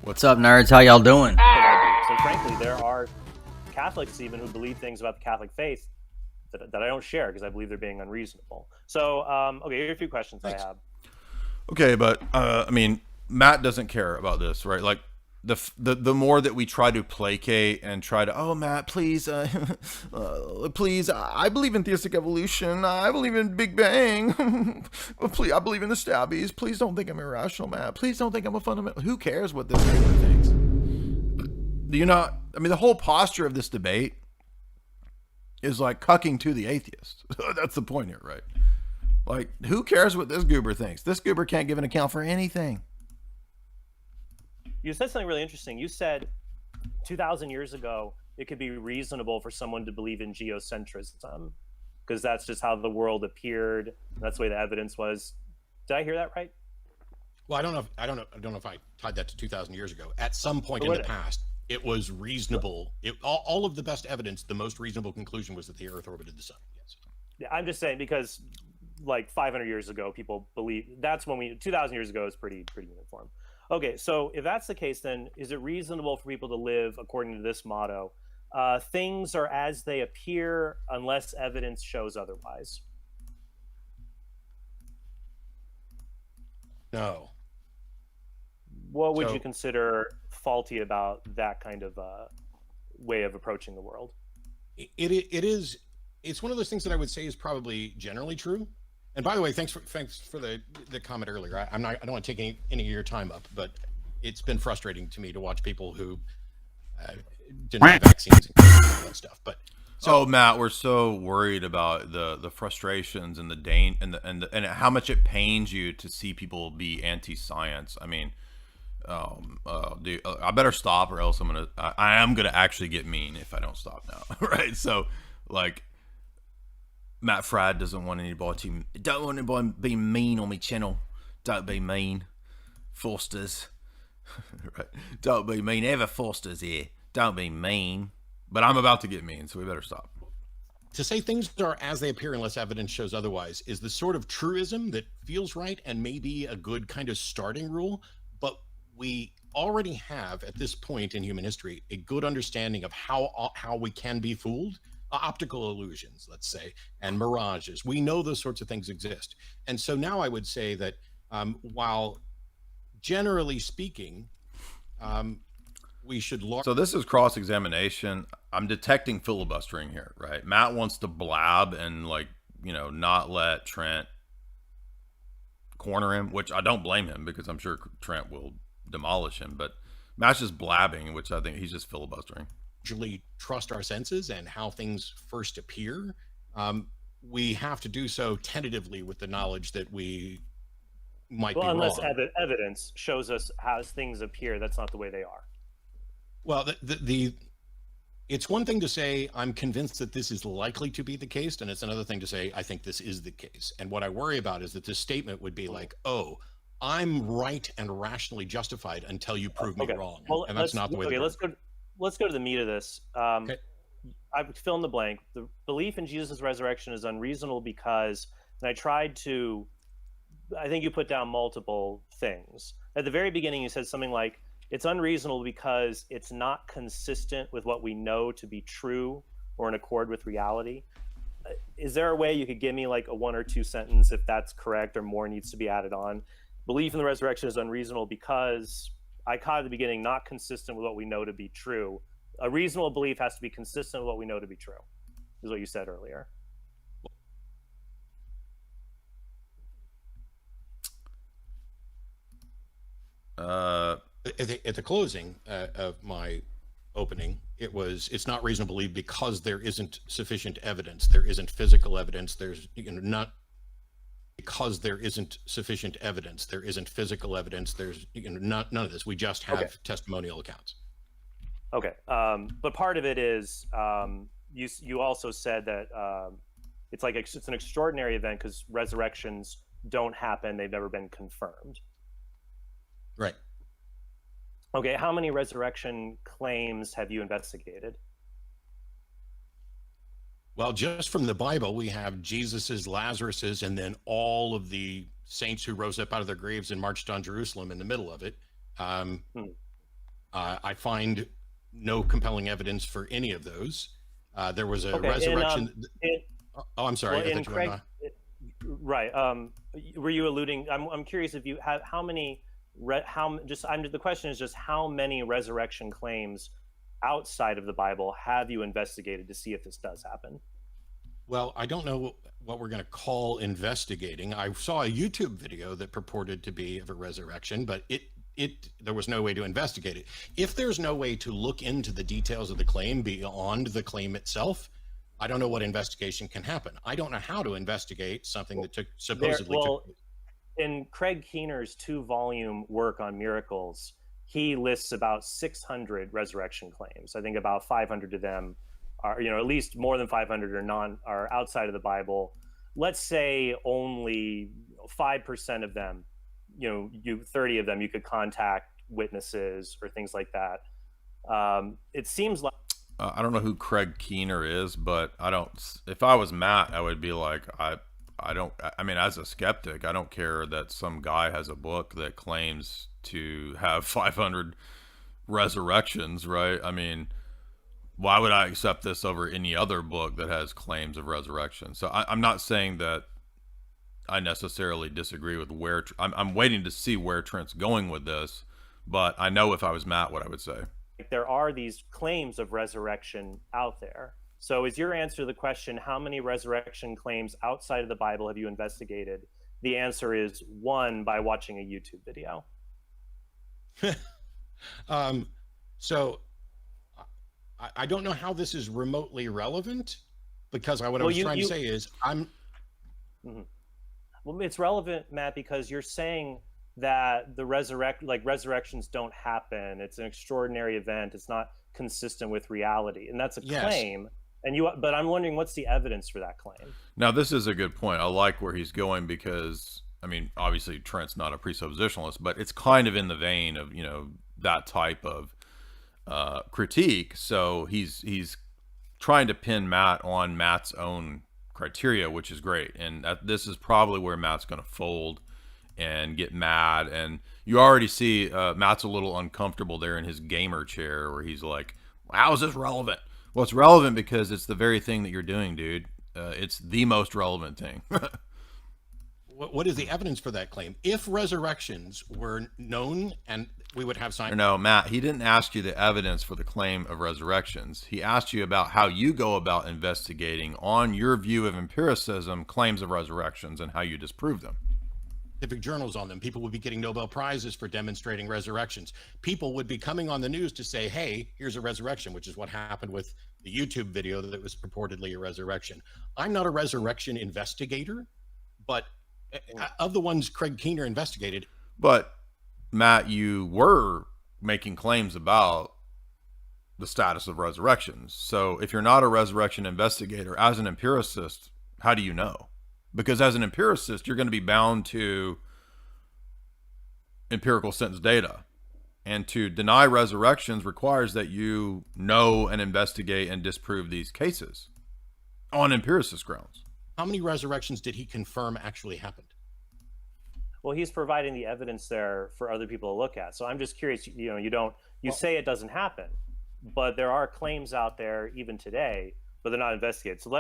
What's up, nerds? How y'all doing? So frankly, there are Catholics even who believe things about the Catholic faith that I don't share because I believe they're being unreasonable. So, okay, here are a few questions I have. Okay, but I mean, Matt doesn't care about this, right? Like, the more that we try to placate and try to, oh, Matt, please, please, I believe in theistic evolution. I believe in Big Bang. Please, I believe in the stabbies. Please don't think I'm irrational, Matt. Please don't think I'm a fundamental. Who cares what this guy thinks? Do you not? I mean, the whole posture of this debate is like cucking to the atheist. That's the point here, right? Like, who cares what this goober thinks? This goober can't give an account for anything. You said something really interesting. You said 2,000 years ago, it could be reasonable for someone to believe in geocentrism because that's just how the world appeared. That's the way the evidence was. Did I hear that right? Well, I don't know if I tied that to 2,000 years ago. At some point in the past, it was reasonable. All of the best evidence, the most reasonable conclusion was that the Earth orbited the sun. Yes. Yeah, I'm just saying because like 500 years ago, people believe that's when 2,000 years ago is pretty uniform. Okay, so if that's the case, then is it reasonable for people to live according to this motto? Things are as they appear unless evidence shows otherwise. No. What would you consider faulty about that kind of way of approaching the world? It's one of those things that I would say is probably generally true. And by the way, thanks for the comment earlier. I don't want to take any of your time up, but it's been frustrating to me to watch people who deny vaccines and all that stuff. But so, Matt, we're so worried about the frustrations and and how much it pains you to see people be anti-science. I mean, I better stop, or else I am gonna actually get mean if I don't stop now, right? So, like, Matt Fradd doesn't want anybody to be mean on my channel. Don't be mean, Forsters. Right? Don't be mean. Ever Forsters here. Don't be mean. But I'm about to get mean, so we better stop. To say things are as they appear unless evidence shows otherwise is the sort of truism that feels right and may be a good kind of starting rule, but we already have at this point in human history a good understanding of how we can be fooled. Optical illusions, let's say, and mirages. We know those sorts of things exist. And so now I would say that while generally speaking, we should So this is cross-examination. I'm detecting filibustering here, right? Matt wants to blab and, like, not let Trent corner him, which I don't blame him because I'm sure Trent will demolish him. But Matt's just blabbing, which I think he's just filibustering. Usually trust our senses and how things first appear. We have to do so tentatively with the knowledge that we might be wrong. Unless evidence shows us how things appear, that's not the way they are. Well, it's one thing to say, I'm convinced that this is likely to be the case, and it's another thing to say, I think this is the case. And what I worry about is that this statement would be like, oh, I'm right and rationally justified until you prove me wrong. Well, and that's not the way. Okay, let's go to the meat of this. Okay. I fill in the blank. The belief in Jesus' resurrection is unreasonable because, and I think you put down multiple things. At the very beginning, you said something like, it's unreasonable because it's not consistent with what we know to be true or in accord with reality. Is there a way you could give me like a 1 or 2 sentence if that's correct or more needs to be added on? Belief in the resurrection is unreasonable because I caught at the beginning, not consistent with what we know to be true. A reasonable belief has to be consistent with what we know to be true, is what you said earlier. At the closing of my opening, it's not reasonable to believe because there isn't sufficient evidence. There isn't physical evidence. There's not because there isn't sufficient evidence. There isn't physical evidence. There's none of this. We just have testimonial accounts. Okay, but part of it is you also said that it's an extraordinary event because resurrections don't happen. They've never been confirmed. Right. Okay, how many resurrection claims have you investigated? Well, just from the Bible, we have Jesus's, Lazarus's, and then all of the saints who rose up out of their graves and marched on Jerusalem in the middle of it. I find no compelling evidence for any of those. There was a Okay, resurrection. Oh, I'm sorry. well, I in thought you were Craig, right? Were you alluding? I'm curious if you have how many. The question is just how many resurrection claims outside of the Bible have you investigated to see if this does happen? Well, I don't know what we're going to call investigating. I saw a YouTube video that purported to be of a resurrection, but there was no way to investigate it. If there's no way to look into the details of the claim beyond the claim itself, I don't know what investigation can happen. I don't know how to investigate something that supposedly took. In Craig Keener's 2-volume work on miracles, he lists about 600 resurrection claims. I think about 500 of them are, at least more than 500 are outside of the Bible. Let's say only 5% of them, 30 of them, you could contact witnesses or things like that. It seems like I don't know who Craig Keener is, but if I was Matt, I would be like, I mean, as a skeptic, I don't care that some guy has a book that claims to have 500 resurrections, right? I mean, why would I accept this over any other book that has claims of resurrection? So I'm not saying that I necessarily disagree with where I'm waiting to see where Trent's going with this, but I know if I was Matt, what I would say. There are these claims of resurrection out there. So is your answer to the question, how many resurrection claims outside of the Bible have you investigated? The answer is 1 by watching a YouTube video. So I don't know how this is remotely relevant, because what I was trying to say is Well, it's relevant, Matt, because you're saying that the resurrections don't happen. It's an extraordinary event. It's not consistent with reality, and that's a claim. But I'm wondering, what's the evidence for that claim? Now, this is a good point. I like where he's going because, I mean, obviously Trent's not a presuppositionalist, but it's kind of in the vein of, that type of critique. So he's trying to pin Matt on Matt's own criteria, which is great. And this is probably where Matt's going to fold and get mad. And you already see Matt's a little uncomfortable there in his gamer chair where he's like, how is this relevant? Well, it's relevant because it's the very thing that you're doing, dude. It's the most relevant thing. What is the evidence for that claim? If resurrections were known and we would have science. No, Matt, he didn't ask you the evidence for the claim of resurrections. He asked you about how you go about investigating on your view of empiricism claims of resurrections and how you disprove them. Scientific journals on them. People would be getting Nobel Prizes for demonstrating resurrections. People would be coming on the news to say, hey, here's a resurrection, which is what happened with the YouTube video that was purportedly a resurrection. I'm not a resurrection investigator, but of the ones Craig Keener investigated. But Matt, you were making claims about the status of resurrections. So if you're not a resurrection investigator, as an empiricist, how do you know? Because as an empiricist, you're going to be bound to empirical sense data. And to deny resurrections requires that you know and investigate and disprove these cases on empiricist grounds. How many resurrections did he confirm actually happened? Well, he's providing the evidence there for other people to look at. So I'm just curious, you say it doesn't happen, but there are claims out there even today, but they're not investigated. So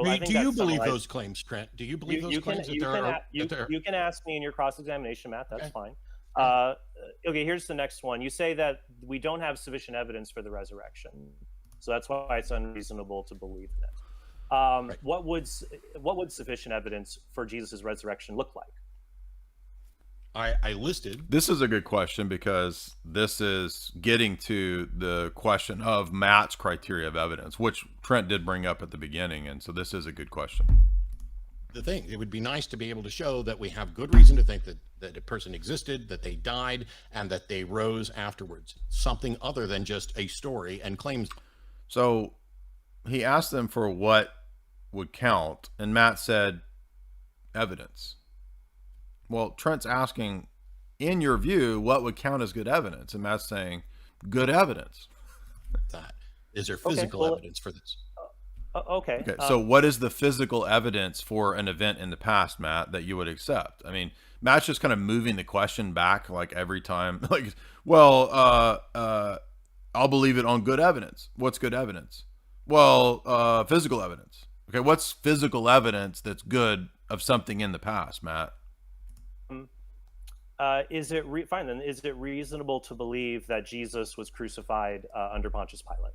I think do you believe those claims, Trent? Do you believe those claims? You can ask me in your cross-examination, Matt. That's fine. Okay, here's the next one. You say that we don't have sufficient evidence for the resurrection, so that's why it's unreasonable to believe in it. Right. What would sufficient evidence for Jesus' resurrection look like? I listed. This is a good question because this is getting to the question of Matt's criteria of evidence, which Trent did bring up at the beginning. And so this is a good question. The thing, it would be nice to be able to show that we have good reason to think that a person existed, that they died, and that they rose afterwards. Something other than just a story and claims. So he asked them for what would count, and Matt said evidence. Well, Trent's asking, in your view, what would count as good evidence? And Matt's saying, good evidence. That is there physical evidence for this? Okay. So what is the physical evidence for an event in the past, Matt, that you would accept? I mean, Matt's just kind of moving the question back like every time. Like, well, I'll believe it on good evidence. What's good evidence? Well, physical evidence. Okay, what's physical evidence that's good of something in the past, Matt? Is it fine then? Is it reasonable to believe that Jesus was crucified under Pontius Pilate?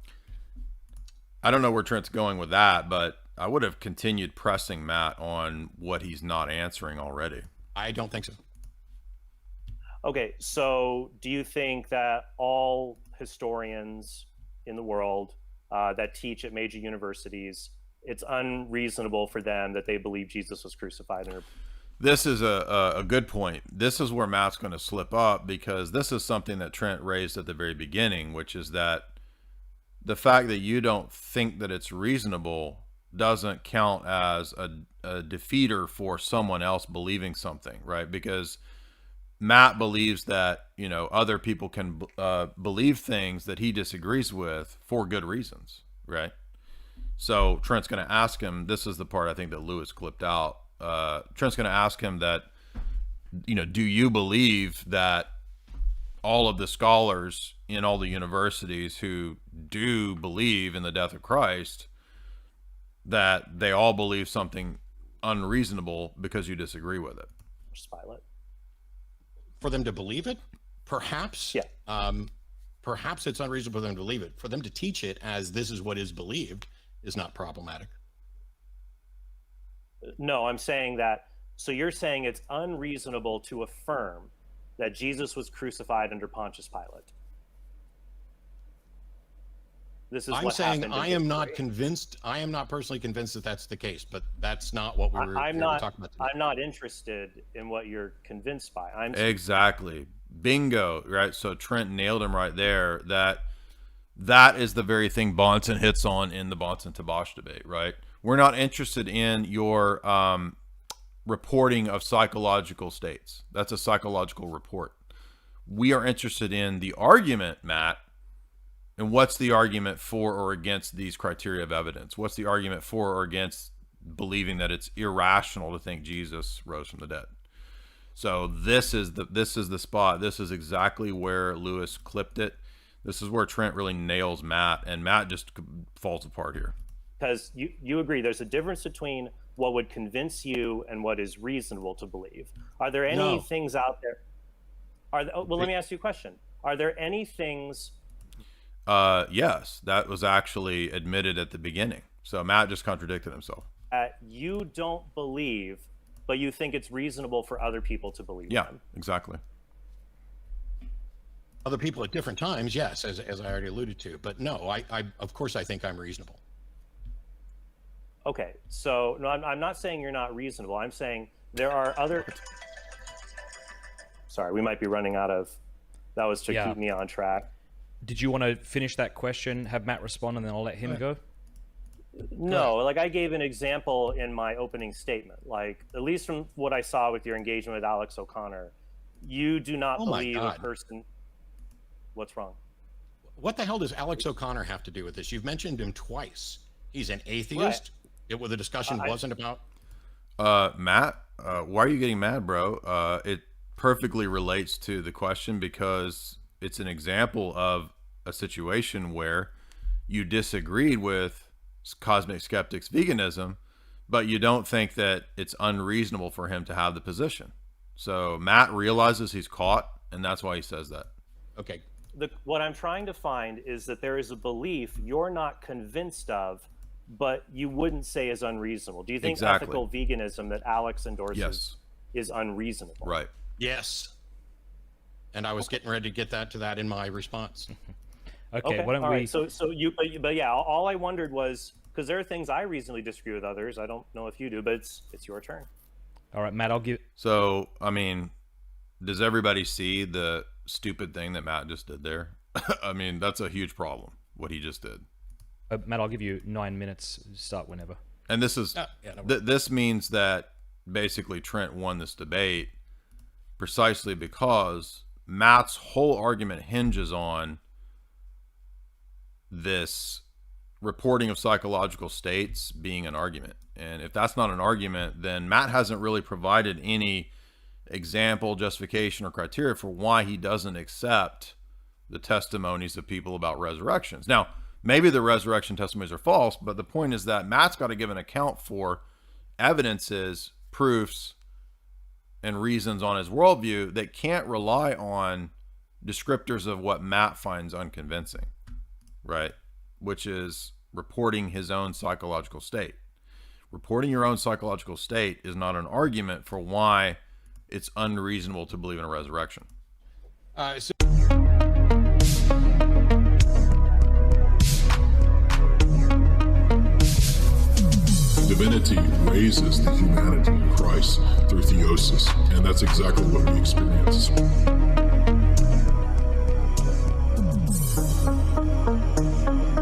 I don't know where Trent's going with that, but I would have continued pressing Matt on what he's not answering already. I don't think so. Okay, so do you think that all historians in the world that teach at major universities, it's unreasonable for them that they believe Jesus was crucified under? This is a good point. This is where Matt's going to slip up, because this is something that Trent raised at the very beginning, which is that the fact that you don't think that it's reasonable doesn't count as a defeater for someone else believing something, right? Because Matt believes that, you know, other people can believe things that he disagrees with for good reasons, right? So Trent's going to ask him, this is the part I think that Lewis clipped out. Trent's going to ask him that, you know, do you believe that all of the scholars in all the universities who do believe in the death of Christ, that they all believe something unreasonable because you disagree with it? Pilate. For them to believe it, perhaps. Yeah. Perhaps it's unreasonable for them to believe it. For them to teach it as this is what is believed is not problematic. No, I'm saying that. So you're saying it's unreasonable to affirm that Jesus was crucified under Pontius Pilate. This is I'm what saying happened. I am not convinced. I am not personally convinced that that's the case, but that's not what we were talking about today. I'm not interested in what you're convinced by. Exactly. Bingo. Right. So Trent nailed him right there. That is the very thing Bonson hits on in the Bonson-Tabash debate, right? We're not interested in your reporting of psychological states. That's a psychological report. We are interested in the argument, Matt. And what's the argument for or against these criteria of evidence? What's the argument for or against believing that it's irrational to think Jesus rose from the dead? So this is the spot. This is exactly where Lewis clipped it. This is where Trent really nails Matt, and Matt just falls apart here. Because you agree there's a difference between what would convince you and what is reasonable to believe. Are there any things out there? Well, let me ask you a question. Are there any things? Yes, that was actually admitted at the beginning. So Matt just contradicted himself. You don't believe, but you think it's reasonable for other people to believe. Yeah, them. Exactly. Other people at different times, yes, as I already alluded to. But no, I of course I think I'm reasonable. Okay, so no, I'm not saying you're not reasonable. I'm saying there are other. Sorry, we might be running out of. That was to keep me on track. Did you want to finish that question, have Matt respond, and then I'll let him go? No, like I gave an example in my opening statement. Like, at least from what I saw with your engagement with Alex O'Connor, you do not believe a person. What's wrong? What the hell does Alex O'Connor have to do with this? You've mentioned him twice. He's an atheist. Well, the discussion wasn't about. Matt, why are you getting mad, bro? It perfectly relates to the question because it's an example of a situation where you disagreed with cosmic skeptics' veganism, but you don't think that it's unreasonable for him to have the position. So Matt realizes he's caught, and that's why he says that. Okay. What I'm trying to find is that there is a belief you're not convinced of, but you wouldn't say is unreasonable. Do you think ethical veganism that Alex endorses is unreasonable? Right. Yes. And I was getting ready to get to that in my response. Okay, why don't we? Right. So but yeah, all I wondered was, because there are things I reasonably disagree with others. I don't know if you do, but it's your turn. All right, Matt, I'll give. So, I mean, does everybody see the stupid thing that Matt just did there? I mean, that's a huge problem, what he just did. Matt, I'll give you 9 minutes. Start whenever. And this is this means that basically Trent won this debate precisely because Matt's whole argument hinges on this reporting of psychological states being an argument. And if that's not an argument, then Matt hasn't really provided any example, justification, or criteria for why he doesn't accept the testimonies of people about resurrections. Now, maybe the resurrection testimonies are false, but the point is that Matt's got to give an account for evidences, proofs, and reasons on his worldview that can't rely on descriptors of what Matt finds unconvincing, right? Which is reporting his own psychological state. Reporting your own psychological state is not an argument for why it's unreasonable to believe in a resurrection. Divinity raises the humanity in Christ through theosis, and that's exactly what we experience.